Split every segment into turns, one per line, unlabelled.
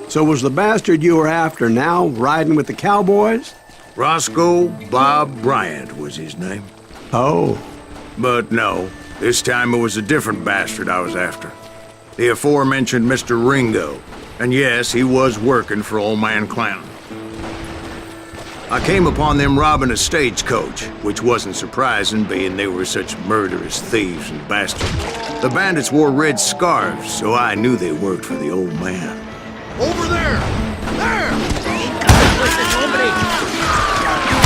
So was the bastard you were after now riding with the cowboys?
Roscoe Bob Bryant was his name.
Oh.
But no, this time it was a different bastard I was after. The aforementioned Mr. Ringo. And yes, he was working for Old Man Clanton. I came upon them robbing a stagecoach, which wasn't surprising, being they were such murderous thieves and bastards. The bandits wore red scarves, so I knew they worked for the old man.
Over there! There!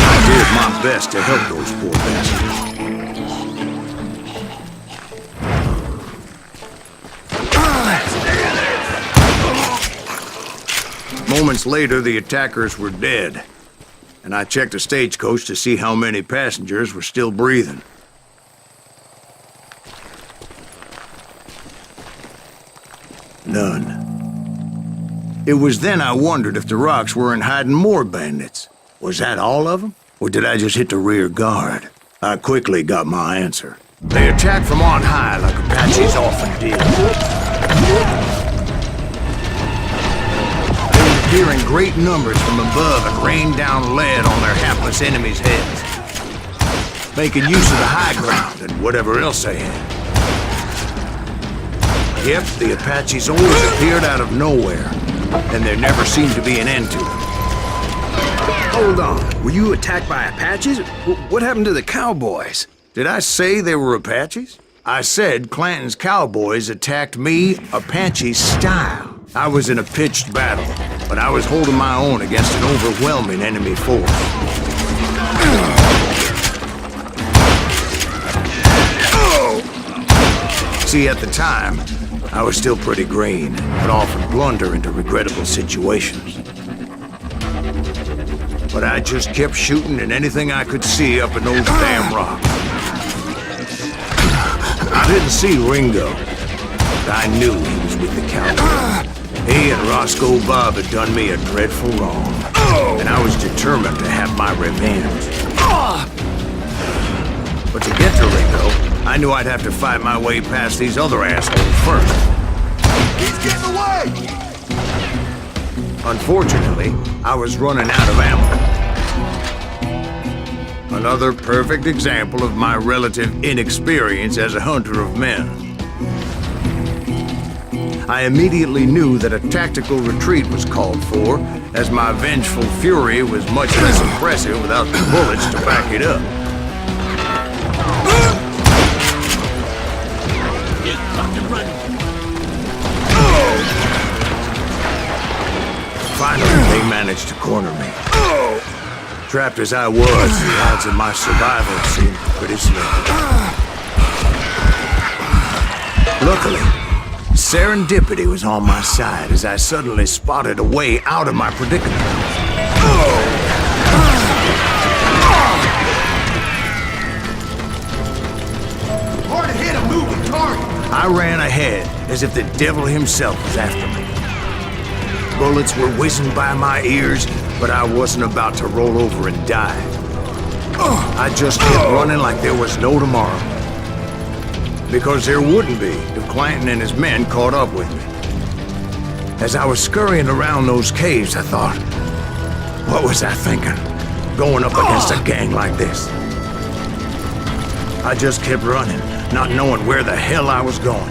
I did my best to help those poor bastards. Moments later, the attackers were dead, and I checked the stagecoach to see how many passengers were still breathing. None. It was then I wondered if the rocks weren't hiding more bandits. Was that all of them? Or did I just hit the rear guard? I quickly got my answer. They attacked from on high like Apaches often did. They were appearing great numbers from above and rained down lead on their hapless enemies' heads, making use of the high ground and whatever else they had. Yep, the Apaches always appeared out of nowhere, and there never seemed to be an end to them.
Hold on. Were you attacked by Apaches? What happened to the cowboys?
Did I say they were Apaches? I said Clanton's cowboys attacked me Apache style. I was in a pitched battle, but I was holding my own against an overwhelming enemy force. See, at the time, I was still pretty green, but often blunder into regrettable situations. But I just kept shooting at anything I could see up in those damn rocks. I didn't see Ringo, but I knew he was with the cowboys. He and Roscoe Bob had done me a dreadful wrong, and I was determined to have my revenge. But to get to Ringo, I knew I'd have to fight my way past these other assholes first.
He's getting away!
Unfortunately, I was running out of ammo. Another perfect example of my relative inexperience as a hunter of men. I immediately knew that a tactical retreat was called for, as my vengeful fury was much less impressive without the bullets to back it up. Finally, they managed to corner me. Trapped as I was, the odds of my survival seemed pretty slim. Luckily, serendipity was on my side as I suddenly spotted a way out of my predicament.
Hard to hit a moving target!
I ran ahead as if the devil himself was after me. Bullets were whizzing by my ears, but I wasn't about to roll over and die. I just kept running like there was no tomorrow. Because there wouldn't be if Clanton and his men caught up with me. As I was scurrying around those caves, I thought, what was I thinking? Going up against a gang like this? I just kept running, not knowing where the hell I was going.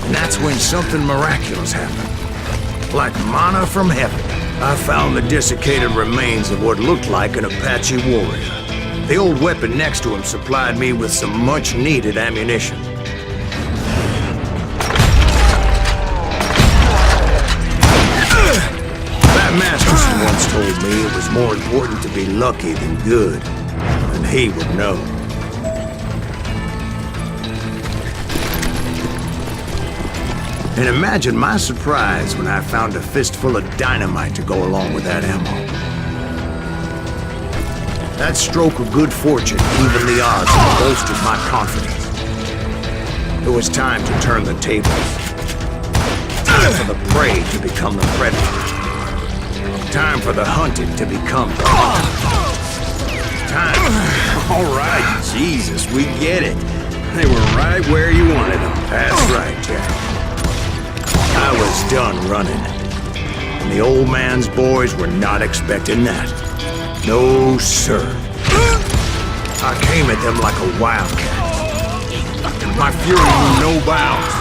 And that's when something miraculous happened. Like manna from heaven, I found the desiccated remains of what looked like an Apache warrior. The old weapon next to him supplied me with some much-needed ammunition. That Masterson once told me it was more important to be lucky than good, and he would know. And imagine my surprise when I found a fistful of dynamite to go along with that ammo. That stroke of good fortune evened the odds and bolstered my confidence. It was time to turn the tables. Time for the prey to become the predator. Time for the hunted to become the hunter. time.
All right, Jesus, we get it. They were right where you wanted them.
That's right, Jack. I was done running. And the old man's boys were not expecting that. No, sir. I came at them like a wildcat. My fury knew no bounds.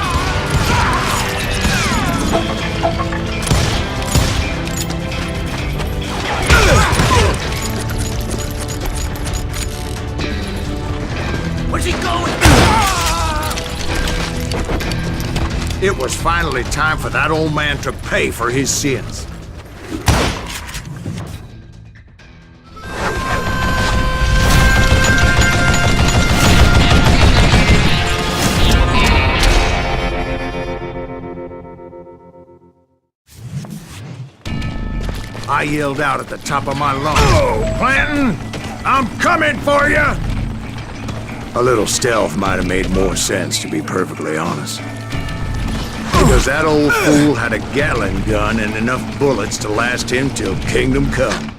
Where's he going?
It was finally time for that old man to pay for his sins. I yelled out at the top of my lungs, "Oh, Clanton! I'm coming for you!" A little stealth might have made more sense, to be perfectly honest. Because that old fool had a Gatling gun and enough bullets to last him till kingdom come.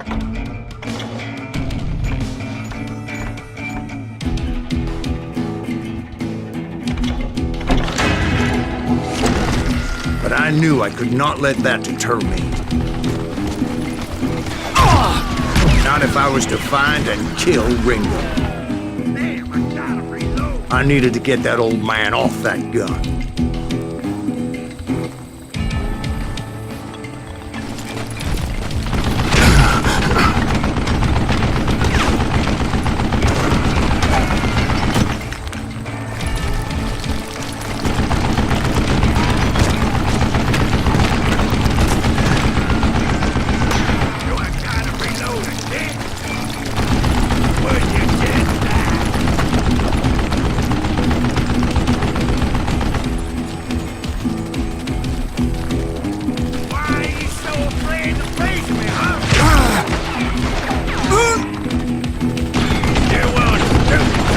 But I knew I could not let that deter me. Not if I was to find and kill Ringo.
Damn, I gotta reload.
I needed to get that old man off that gun.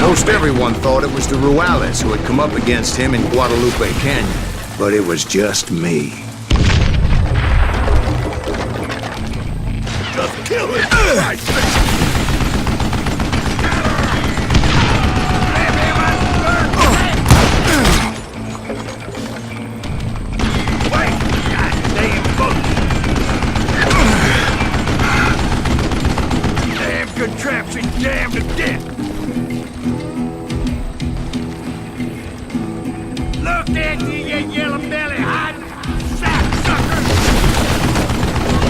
Most everyone thought it was the Juarez who had come up against him in Guadalupe Canyon, but it was just me.
Just kill him! Contraption jammed to death! Look at you, you yellow belly hiding sapsucker!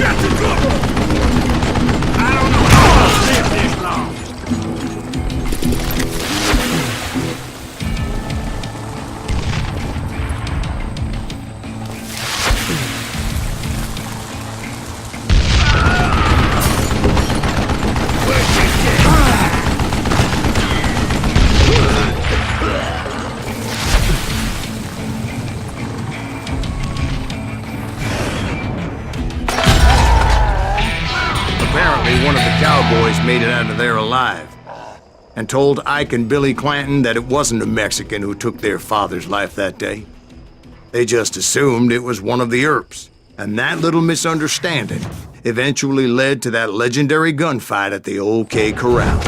Got the trouble! I don't know how I'll live this long!
Apparently, one of the cowboys made it out of there alive and told Ike and Billy Clanton that it wasn't a Mexican who took their father's life that day. They just assumed it was one of the Earps, and that little misunderstanding eventually led to that legendary gunfight at the Old K Corral.